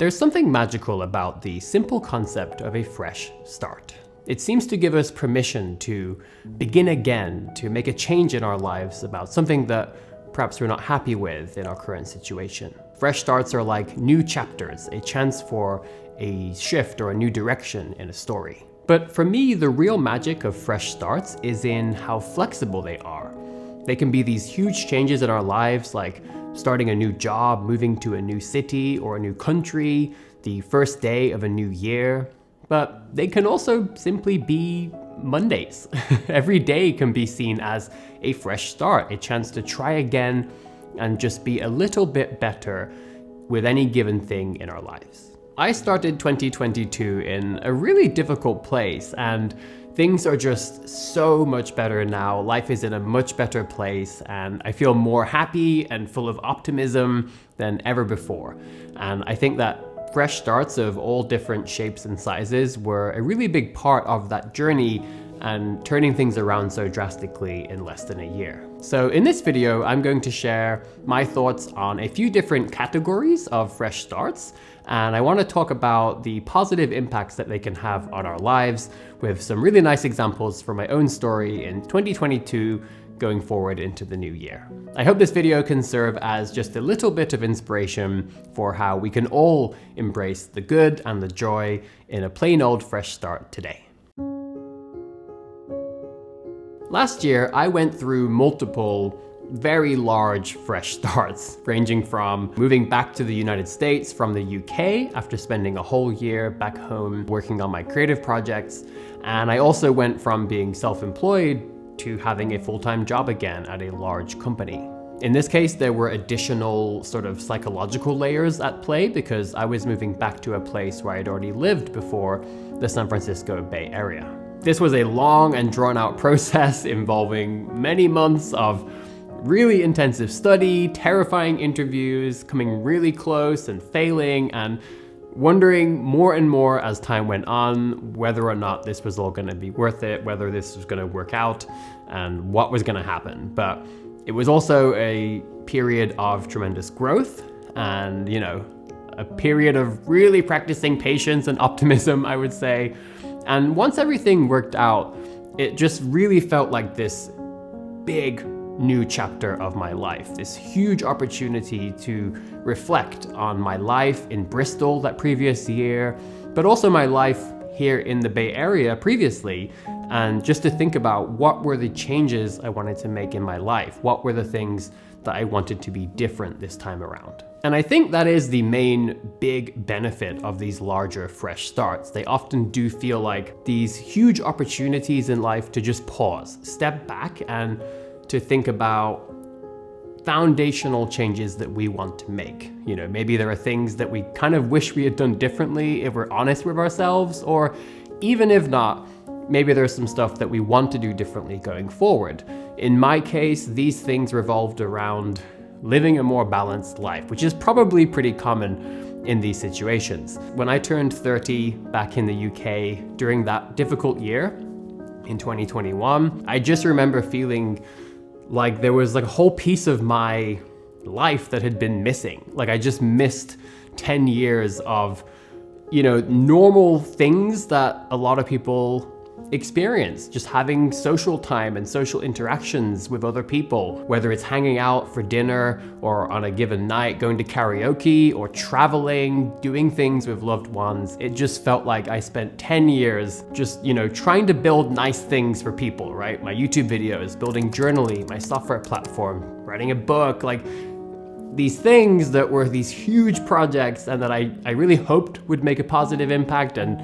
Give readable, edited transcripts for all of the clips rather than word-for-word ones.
There's something magical about the simple concept of a fresh start. It seems to give us permission to begin again, to make a change in our lives about something that perhaps we're not happy with in our current situation. Fresh starts are like new chapters, a chance for a shift or a new direction in a story. But for me, the real magic of fresh starts is in how flexible they are. They can be these huge changes in our lives, like starting a new job, moving to a new city or a new country, the first day of a new year. But they can also simply be Mondays. Every day can be seen as a fresh start, a chance to try again and just be a little bit better with any given thing in our lives. I started 2022 in a really difficult place, and things are just so much better now. Life is in a much better place, and I feel more happy and full of optimism than ever before. And I think that fresh starts of all different shapes and sizes were a really big part of that journey and turning things around so drastically in less than a year. So in this video, I'm going to share my thoughts on a few different categories of fresh starts, and I want to talk about the positive impacts that they can have on our lives with some really nice examples from my own story in 2022 going forward into the new year. I hope this video can serve as just a little bit of inspiration for how we can all embrace the good and the joy in a plain old fresh start today. Last year, I went through multiple very large fresh starts, ranging from moving back to the United States from the UK after spending a whole year back home working on my creative projects. And I also went from being self-employed to having a full-time job again at a large company. In this case, there were additional sort of psychological layers at play because I was moving back to a place where I'd already lived before, the San Francisco Bay Area. This was a long and drawn-out process involving many months of really intensive study, terrifying interviews, coming really close and failing, and wondering more and more as time went on whether or not this was all going to be worth it, whether this was going to work out, and what was going to happen. But it was also a period of tremendous growth and, a period of really practicing patience and optimism, I would say. And once everything worked out, it just really felt like this big new chapter of my life, this huge opportunity to reflect on my life in Bristol that previous year, but also my life here in the Bay Area previously, and just to think about what were the changes I wanted to make in my life, what were the things that I wanted to be different this time around. And I think that is the main big benefit of these larger fresh starts. They often do feel like these huge opportunities in life to just pause, step back, and to think about foundational changes that we want to make. Maybe there are things that we kind of wish we had done differently if we're honest with ourselves, or even if not, maybe there's some stuff that we want to do differently going forward. In my case, these things revolved around living a more balanced life, which is probably pretty common in these situations. When I turned 30 back in the UK during that difficult year in 2021, I just remember feeling like there was like a whole piece of my life that had been missing. Like I just missed 10 years of, normal things that a lot of people experience, just having social time and social interactions with other people, whether it's hanging out for dinner or on a given night, going to karaoke or traveling, doing things with loved ones. It just felt like I spent 10 years just, trying to build nice things for people, right? My YouTube videos, building Journaly, my software platform, writing a book, like these things that were these huge projects and that I really hoped would make a positive impact, and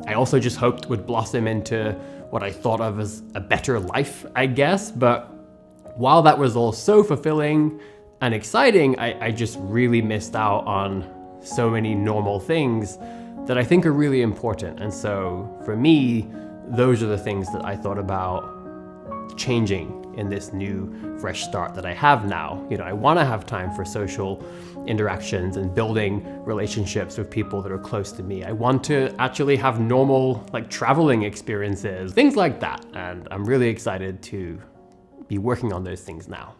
I also just hoped would blossom into what I thought of as a better life, I guess. But while that was all so fulfilling and exciting, I just really missed out on so many normal things that I think are really important. And so for me, those are the things that I thought about changing in this new fresh start that I have now. I want to have time for social interactions and building relationships with people that are close to me. I want to actually have normal traveling experiences, things like that. And I'm really excited to be working on those things now.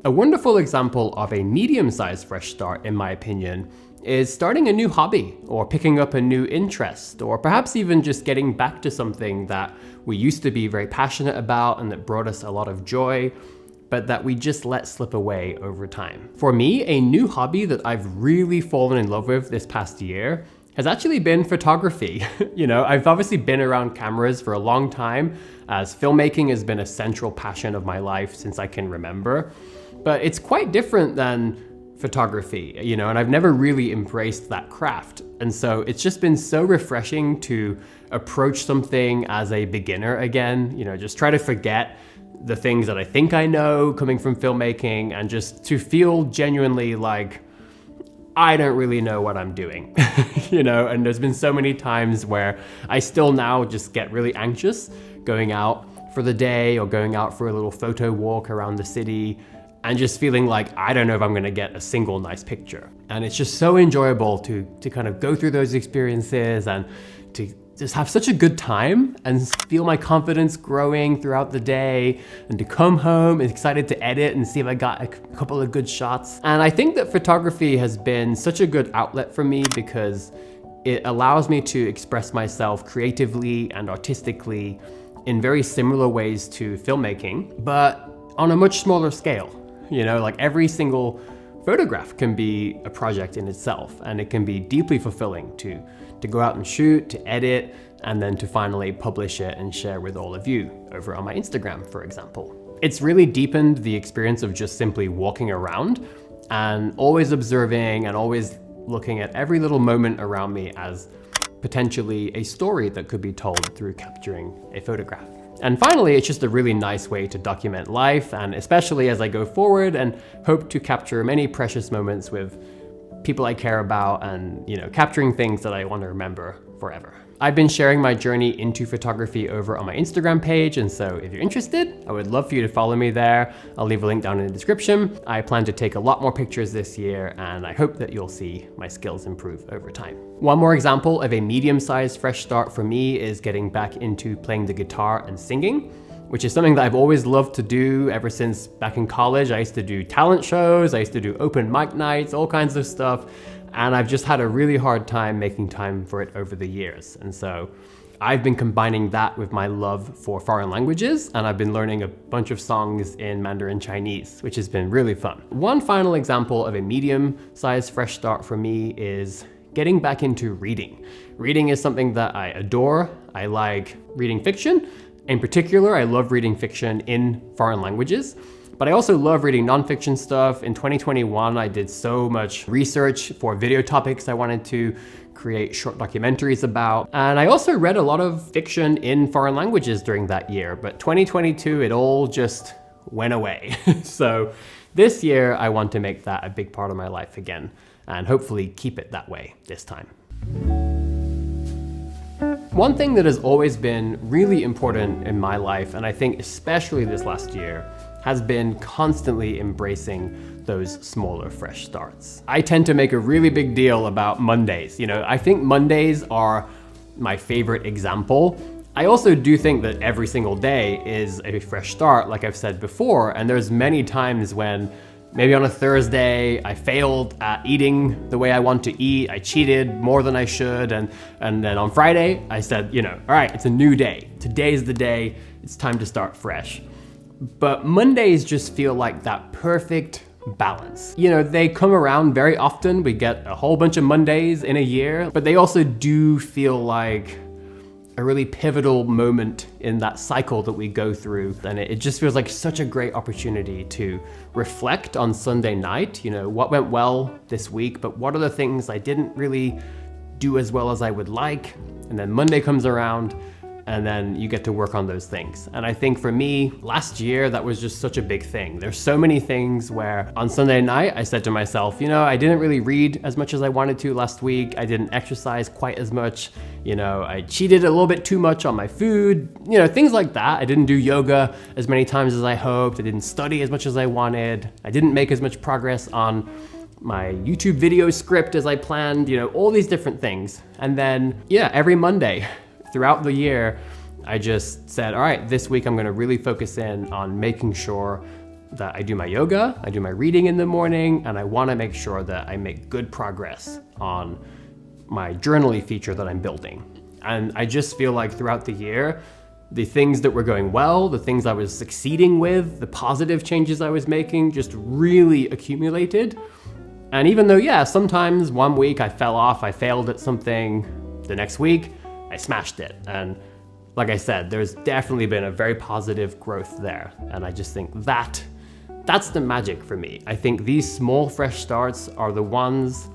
A wonderful example of a medium-sized fresh start, in my opinion, is starting a new hobby or picking up a new interest, or perhaps even just getting back to something that we used to be very passionate about and that brought us a lot of joy, but that we just let slip away over time. For me, a new hobby that I've really fallen in love with this past year has actually been photography. I've obviously been around cameras for a long time, as filmmaking has been a central passion of my life since I can remember. But it's quite different than photography, and I've never really embraced that craft. And so it's just been so refreshing to approach something as a beginner again, just try to forget the things that I think I know coming from filmmaking and just to feel genuinely like I don't really know what I'm doing, and there's been so many times where I still now just get really anxious going out for the day or going out for a little photo walk around the city and just feeling like I don't know if I'm gonna get a single nice picture. And it's just so enjoyable to kind of go through those experiences and to just have such a good time and feel my confidence growing throughout the day, and to come home and excited to edit and see if I got a couple of good shots. And I think that photography has been such a good outlet for me because it allows me to express myself creatively and artistically in very similar ways to filmmaking, but on a much smaller scale. Like every single photograph can be a project in itself, and it can be deeply fulfilling to go out and shoot, to edit, and then to finally publish it and share with all of you over on my Instagram, for example. It's really deepened the experience of just simply walking around and always observing and always looking at every little moment around me as potentially a story that could be told through capturing a photograph. And finally, it's just a really nice way to document life, and especially as I go forward and hope to capture many precious moments with people I care about and, capturing things that I want to remember forever. I've been sharing my journey into photography over on my Instagram page, and so if you're interested, I would love for you to follow me there. I'll leave a link down in the description. I plan to take a lot more pictures this year, and I hope that you'll see my skills improve over time. One more example of a medium-sized fresh start for me is getting back into playing the guitar and singing, which is something that I've always loved to do ever since back in college. I used to do talent shows, I used to do open mic nights, all kinds of stuff. And I've just had a really hard time making time for it over the years. And so I've been combining that with my love for foreign languages, and I've been learning a bunch of songs in Mandarin Chinese, which has been really fun. One final example of a medium-sized fresh start for me is getting back into reading. Reading is something that I adore. I like reading fiction. In particular, I love reading fiction in foreign languages. But I also love reading nonfiction stuff. In 2021, I did so much research for video topics I wanted to create short documentaries about. And I also read a lot of fiction in foreign languages during that year, but 2022, it all just went away. So this year, I want to make that a big part of my life again, and hopefully keep it that way this time. One thing that has always been really important in my life, and I think especially this last year, has been constantly embracing those smaller, fresh starts. I tend to make a really big deal about Mondays. I think Mondays are my favorite example. I also do think that every single day is a fresh start, like I've said before, and there's many times when maybe on a Thursday, I failed at eating the way I want to eat. I cheated more than I should. And then on Friday, I said, all right, it's a new day. Today's the day. It's time to start fresh. But Mondays just feel like that perfect balance. They come around very often. We get a whole bunch of Mondays in a year, but they also do feel like a really pivotal moment in that cycle that we go through. And it just feels like such a great opportunity to reflect on Sunday night, what went well this week, but what are the things I didn't really do as well as I would like? And then Monday comes around, and then you get to work on those things. And I think for me, last year, that was just such a big thing. There's so many things where on Sunday night, I said to myself, I didn't really read as much as I wanted to last week. I didn't exercise quite as much. I cheated a little bit too much on my food, things like that. I didn't do yoga as many times as I hoped. I didn't study as much as I wanted. I didn't make as much progress on my YouTube video script as I planned, all these different things. And then, every Monday, throughout the year, I just said, all right, this week I'm gonna really focus in on making sure that I do my yoga, I do my reading in the morning, and I want to make sure that I make good progress on my Journaly feature that I'm building. And I just feel like throughout the year, the things that were going well, the things I was succeeding with, the positive changes I was making just really accumulated. And even though, yeah, sometimes one week I fell off, I failed at something, the next week I smashed it. And like I said, there's definitely been a very positive growth there. And I just think that's the magic for me. I think these small fresh starts are the ones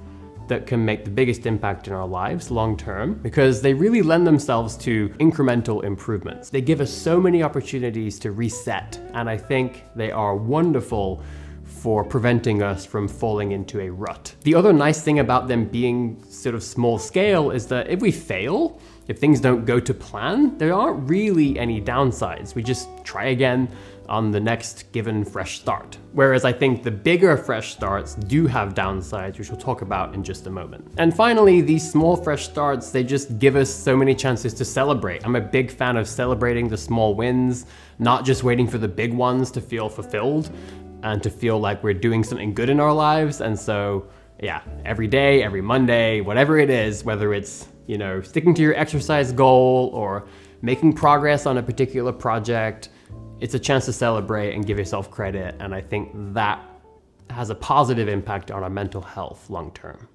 that can make the biggest impact in our lives long term, because they really lend themselves to incremental improvements. They give us so many opportunities to reset, and I think they are wonderful for preventing us from falling into a rut. The other nice thing about them being sort of small scale is that if we fail, if things don't go to plan, there aren't really any downsides. We just try again on the next given fresh start. Whereas I think the bigger fresh starts do have downsides, which we'll talk about in just a moment. And finally, these small fresh starts, they just give us so many chances to celebrate. I'm a big fan of celebrating the small wins, not just waiting for the big ones to feel fulfilled and to feel like we're doing something good in our lives. And so, yeah, every day, every Monday, whatever it is, whether it's, you know, sticking to your exercise goal or making progress on a particular project, it's a chance to celebrate and give yourself credit. And I think that has a positive impact on our mental health long term.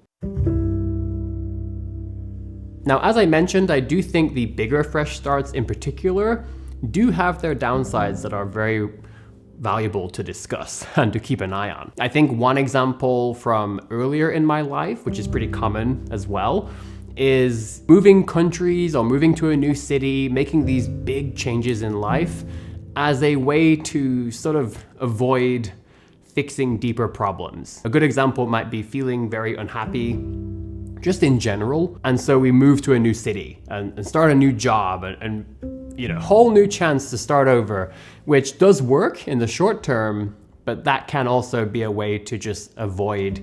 Now, as I mentioned, I do think the bigger fresh starts in particular do have their downsides that are very valuable to discuss and to keep an eye on. I think one example from earlier in my life, which is pretty common as well, is moving countries or moving to a new city, making these big changes in life as a way to sort of avoid fixing deeper problems. A good example might be feeling very unhappy just in general. And so we move to a new city and start a new job and you know, whole new chance to start over, which does work in the short term, but that can also be a way to just avoid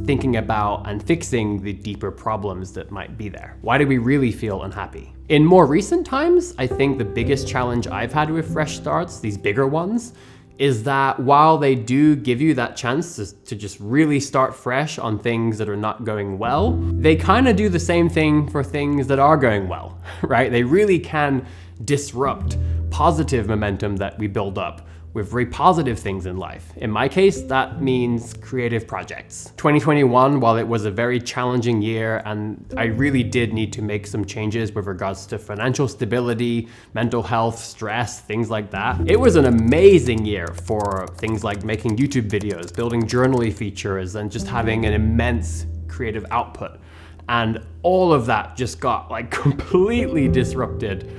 thinking about and fixing the deeper problems that might be there. Why do we really feel unhappy? In more recent times, I think the biggest challenge I've had with fresh starts, these bigger ones, is that while they do give you that chance to just really start fresh on things that are not going well, they kind of do the same thing for things that are going well, right? They really can disrupt positive momentum that we build up with very positive things in life. In my case, that means creative projects. 2021, while it was a very challenging year and I really did need to make some changes with regards to financial stability, mental health, stress, things like that, it was an amazing year for things like making YouTube videos, building Journaly features, and just having an immense creative output. And all of that just got like completely disrupted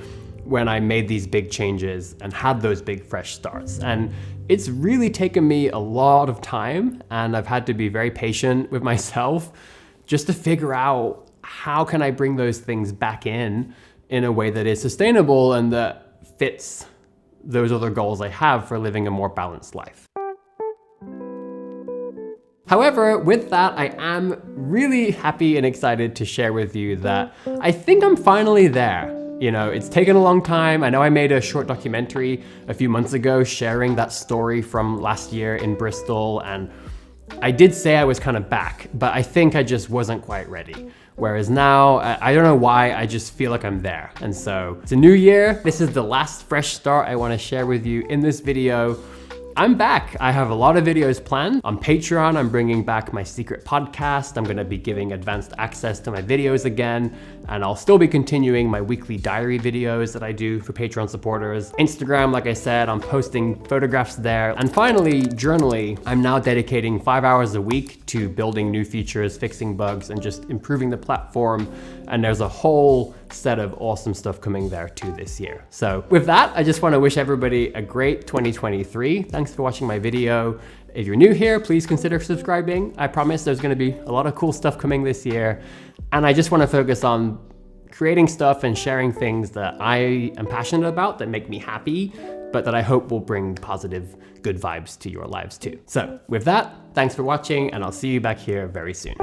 when I made these big changes and had those big fresh starts. And it's really taken me a lot of time, and I've had to be very patient with myself just to figure out how can I bring those things back in a way that is sustainable and that fits those other goals I have for living a more balanced life. However, with that, I am really happy and excited to share with you that I think I'm finally there. You know, it's taken a long time. I know I made a short documentary a few months ago sharing that story from last year in Bristol, and I did say I was kind of back, but I think I just wasn't quite ready. Whereas now, I don't know why, I just feel like I'm there. And so it's a new year. This is the last fresh start I want to share with you in this video. I'm back. I have a lot of videos planned. On Patreon, I'm bringing back my secret podcast. I'm gonna be giving advanced access to my videos again, and I'll still be continuing my weekly diary videos that I do for Patreon supporters. Instagram, like I said, I'm posting photographs there. And finally, Journaly, I'm now dedicating 5 hours a week to building new features, fixing bugs, and just improving the platform. And there's a whole set of awesome stuff coming there too this year. So with that, I just wanna wish everybody a great 2023. Thanks for watching my video. If you're new here, please consider subscribing. I promise there's gonna be a lot of cool stuff coming this year. And I just wanna focus on creating stuff and sharing things that I am passionate about, that make me happy, but that I hope will bring positive, good vibes to your lives too. So with that, thanks for watching, and I'll see you back here very soon.